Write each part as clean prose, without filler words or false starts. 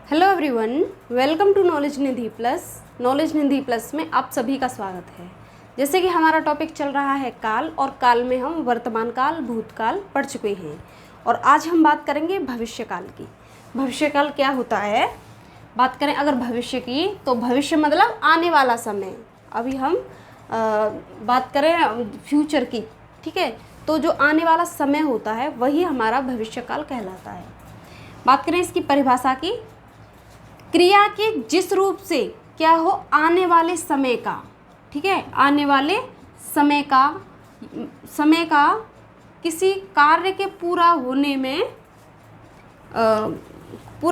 Hello everyone, welcome to knowledge Nidhi plus. Knowledge Nidhi plus में आप सभी का स्वागत है। जैसे कि हमारा टॉपिक चल रहा है काल, और काल में हम वर्तमान काल, भूतकाल पढ़ चुके हैं और आज हम बात करेंगे भविष्य काल की। भविष्य काल क्या होता है? बात करें अगर भविष्य की, तो भविष्य मतलब आने वाला समय। अभी हम बात करें फ्यूचर की, ठीक है? तो जो आने वाला समय होता है वही हमारा भविष्य काल कहलाता है। बात करें इसकी परिभाषा की, क्रिया के जिस रूप से क्या हो आने वाले समय का, ठीक है, आने वाले समय का किसी कार्य के पूरा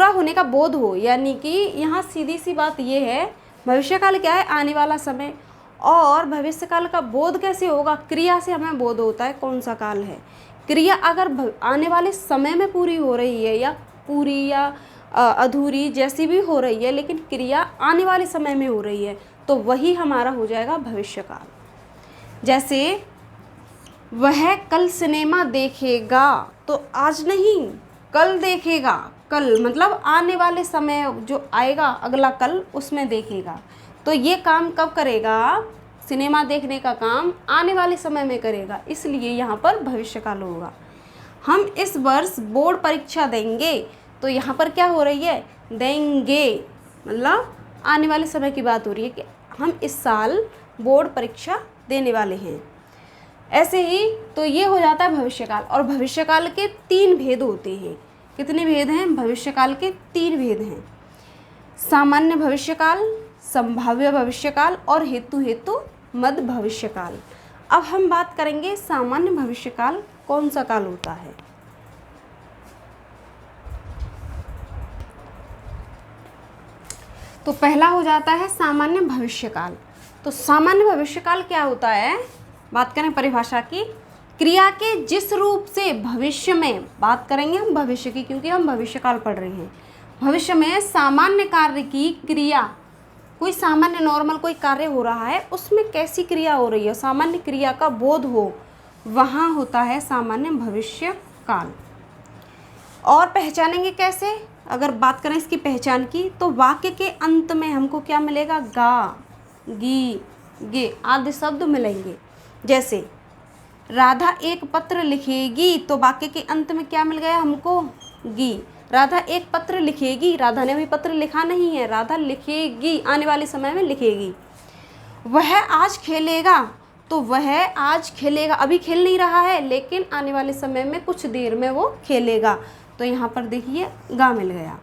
होने का बोध हो। यानी कि यहाँ सीधी सी बात ये है, भविष्य काल क्या है? आने वाला समय। और भविष्य काल का बोध कैसे होगा? क्रिया से हमें बोध होता है कौन सा काल है। क्रिया अगर आने वाले समय में पूरी हो रही है, या पूरी या अधूरी जैसी भी हो रही है, लेकिन क्रिया आने वाले समय में हो रही है, तो वही हमारा हो जाएगा भविष्य काल। जैसे वह कल सिनेमा देखेगा, तो आज नहीं कल देखेगा। कल मतलब आने वाले समय जो आएगा अगला कल, उसमें देखेगा। तो ये काम कब करेगा? सिनेमा देखने का काम आने वाले समय में करेगा, इसलिए यहाँ पर भविष्य काल होगा। हम इस वर्ष बोर्ड परीक्षा देंगे, तो यहाँ पर क्या हो रही है? देंगे मतलब आने वाले समय की बात हो रही है कि हम इस साल बोर्ड परीक्षा देने वाले हैं। ऐसे ही तो ये हो जाता है भविष्य काल। और भविष्य काल के 3 भेद होते हैं। कितने भेद हैं? भविष्य काल के 3 भेद हैं। सामान्य भविष्य काल, संभाव्य भविष्य काल और हेतु मद भविष्य काल। अब हम बात करेंगे सामान्य भविष्य काल कौन सा काल होता है। तो पहला हो जाता है सामान्य भविष्य काल। तो सामान्य भविष्य काल क्या होता है? बात करें परिभाषा की, क्रिया के जिस रूप से भविष्य में, बात करेंगे हम भविष्य की क्योंकि हम भविष्य काल पढ़ रहे हैं। भविष्य में सामान्य कार्य की क्रिया, कोई सामान्य नॉर्मल कोई कार्य हो रहा है, उसमें कैसी क्रिया हो रही है, सामान्य क्रिया का बोध हो, वहाँ होता है सामान्य भविष्य काल। और पहचानेंगे कैसे? अगर बात करें इसकी पहचान की, तो वाक्य के अंत में हमको क्या मिलेगा? गा, गी, गे आदि शब्द मिलेंगे। जैसे राधा एक पत्र लिखेगी, तो वाक्य के अंत में क्या मिल गया हमको? गी। राधा एक पत्र लिखेगी, राधा ने अभी पत्र लिखा नहीं है, राधा लिखेगी, आने वाले समय में लिखेगी। वह आज खेलेगा, तो वह आज खेलेगा, अभी खेल नहीं रहा है, लेकिन आने वाले समय में कुछ देर में वो खेलेगा, तो यहाँ पर देखिए गा मिल गया।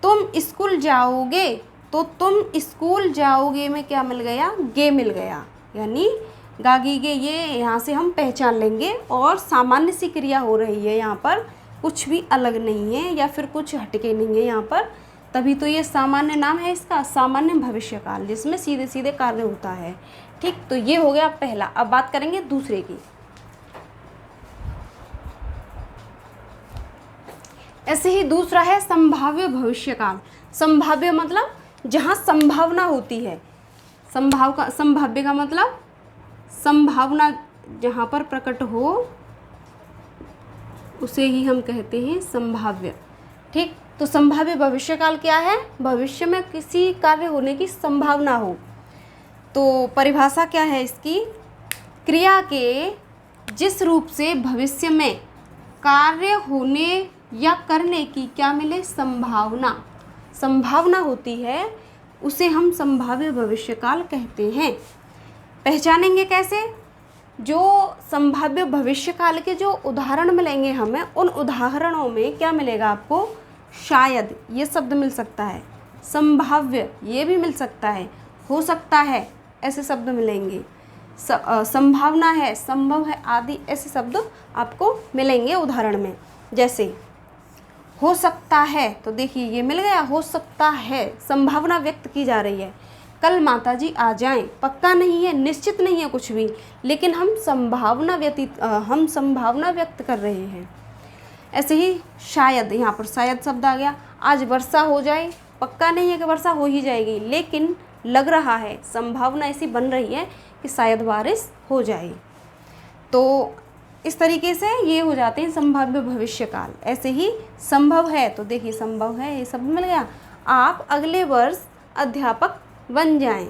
तुम स्कूल जाओगे, तो तुम स्कूल जाओगे में क्या मिल गया? गे मिल गया। यानी गा गी गे, ये यहाँ से हम पहचान लेंगे। और सामान्य सी क्रिया हो रही है यहाँ पर, कुछ भी अलग नहीं है या फिर कुछ हटके नहीं है यहाँ पर, तभी तो ये सामान्य नाम है इसका, सामान्य भविष्य काल, जिसमें सीधे सीधे कार्य होता है। ठीक, तो ये हो गया पहला। अब बात करेंगे दूसरे की। ऐसे ही दूसरा है संभाव्य भविष्य काल। संभाव्य मतलब जहाँ संभावना होती है। संभाव्य का मतलब संभावना जहाँ पर प्रकट हो, उसे ही हम कहते हैं संभाव्य। ठीक, तो संभाव्य भविष्य काल क्या है? भविष्य में किसी कार्य होने की संभावना हो। तो परिभाषा क्या है इसकी? क्रिया के जिस रूप से भविष्य में कार्य होने या करने की क्या मिले? संभावना होती है, उसे हम संभाव्य भविष्य काल कहते हैं। पहचानेंगे कैसे? जो संभाव्य भविष्य काल के जो उदाहरण मिलेंगे हमें, उन उदाहरणों में क्या मिलेगा आपको? शायद ये शब्द मिल सकता है, संभाव्य ये भी मिल सकता है, हो सकता है ऐसे शब्द मिलेंगे, संभावना है, संभव है आदि ऐसे शब्द आपको मिलेंगे उदाहरण में। जैसे हो सकता है, तो देखिए ये मिल गया, हो सकता है, संभावना व्यक्त की जा रही है। कल माताजी आ जाएं, पक्का नहीं है, निश्चित नहीं है कुछ भी, लेकिन हम संभावना व्यक्त कर रहे हैं। ऐसे ही शायद, यहाँ पर शायद शब्द आ गया। आज वर्षा हो जाए, पक्का नहीं है कि वर्षा हो ही जाएगी, लेकिन लग रहा है, संभावना ऐसी बन रही है कि शायद बारिश हो जाए। तो इस तरीके से ये हो जाते हैं संभाव्य भविष्य काल। ऐसे ही संभव है, तो देखिए संभव है ये शब्द मिल गया। आप अगले वर्ष अध्यापक बन जाएं।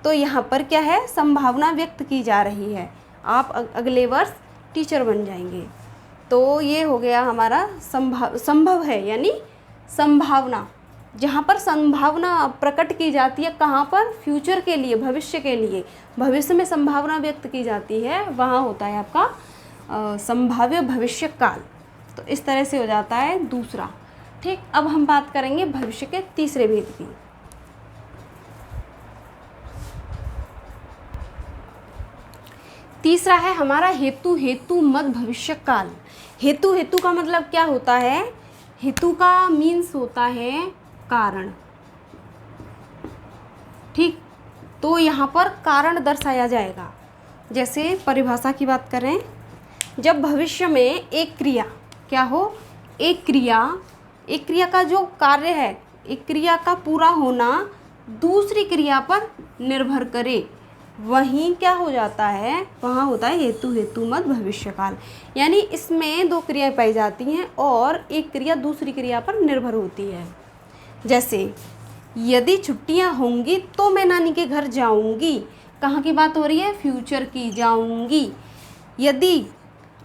तो यहाँ पर क्या है, संभावना व्यक्त की जा रही है, आप अगले वर्ष टीचर बन जाएंगे। तो ये हो गया हमारा संभव है, यानी संभावना। जहाँ पर संभावना प्रकट की जाती है, कहाँ पर, फ्यूचर के लिए, भविष्य के लिए, भविष्य में संभावना व्यक्त की जाती है, वहाँ होता है आपका संभाव्य भविष्य काल। तो इस तरह से हो जाता है दूसरा। ठीक, अब हम बात करेंगे भविष्य के तीसरे भेद की। तीसरा है हमारा हेतु हेतु मत भविष्य काल। हेतु हेतु का मतलब क्या होता है, हेतु का मीन्स होता है कारण। ठीक, तो यहाँ पर कारण दर्शाया जाएगा। जैसे परिभाषा की बात करें, जब भविष्य में एक क्रिया क्या हो, एक क्रिया का जो कार्य है, एक क्रिया का पूरा होना दूसरी क्रिया पर निर्भर करे, वहीं क्या हो जाता है, वहाँ होता है हेतु हेतु मत भविष्यकाल। यानी इसमें दो क्रियाएं पाई जाती हैं और एक क्रिया दूसरी क्रिया पर निर्भर होती है। जैसे यदि छुट्टियां होंगी तो मैं नानी के घर जाऊंगी, कहाँ की बात हो रही है, फ्यूचर की, जाऊंगी। यदि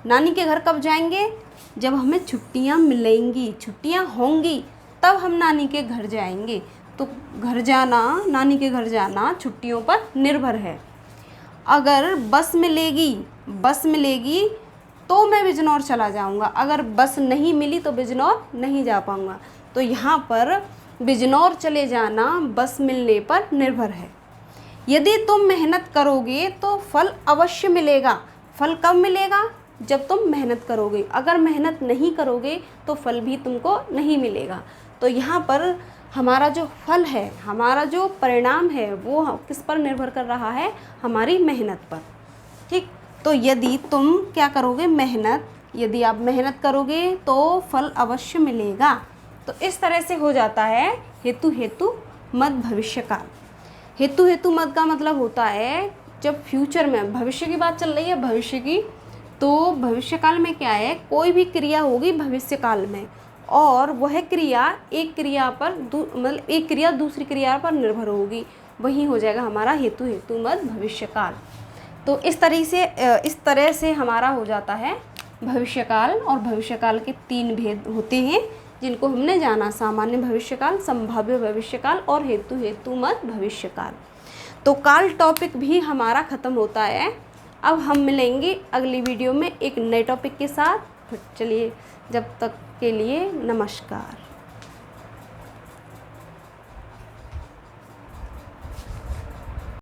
नानी के घर कब जाएंगे, जब हमें छुट्टियां मिलेंगी, छुट्टियां होंगी तब हम नानी के घर जाएंगे। तो घर जाना, नानी के घर जाना छुट्टियों पर निर्भर है। अगर बस मिलेगी तो मैं बिजनौर चला जाऊंगा, अगर बस नहीं मिली तो बिजनौर नहीं जा पाऊंगा। तो यहाँ पर बिजनौर चले जाना बस मिलने पर निर्भर है। यदि तुम मेहनत करोगे तो फल अवश्य मिलेगा। फल कब मिलेगा, जब तुम मेहनत करोगे, अगर मेहनत नहीं करोगे तो फल भी तुमको नहीं मिलेगा। तो यहाँ पर हमारा जो फल है, हमारा जो परिणाम है, वो किस पर निर्भर कर रहा है, हमारी मेहनत पर। ठीक, तो यदि तुम क्या करोगे, मेहनत, यदि आप मेहनत करोगे तो फल अवश्य मिलेगा। तो इस तरह से हो जाता है हेतु हेतु मत भविष्य काल। हेतु हेतु मत का मतलब होता है जब फ्यूचर में, भविष्य की बात चल रही है, भविष्य की, तो भविष्य काल में क्या है, कोई भी क्रिया होगी भविष्य काल में और वह क्रिया एक क्रिया पर मतलब एक क्रिया दूसरी क्रिया पर निर्भर होगी, वही हो जाएगा हमारा हेतु हेतु मत भविष्य काल। तो इस तरह से हमारा हो जाता है भविष्यकाल। और भविष्यकाल के 3 भेद होते हैं जिनको हमने जाना, सामान्य भविष्यकाल, संभाव्य भविष्यकाल और हेतु हेतु मत भविष्यकाल। तो काल टॉपिक भी हमारा ख़त्म होता है। अब हम मिलेंगे अगली वीडियो में एक नए टॉपिक के साथ। चलिए, जब तक के लिए नमस्कार।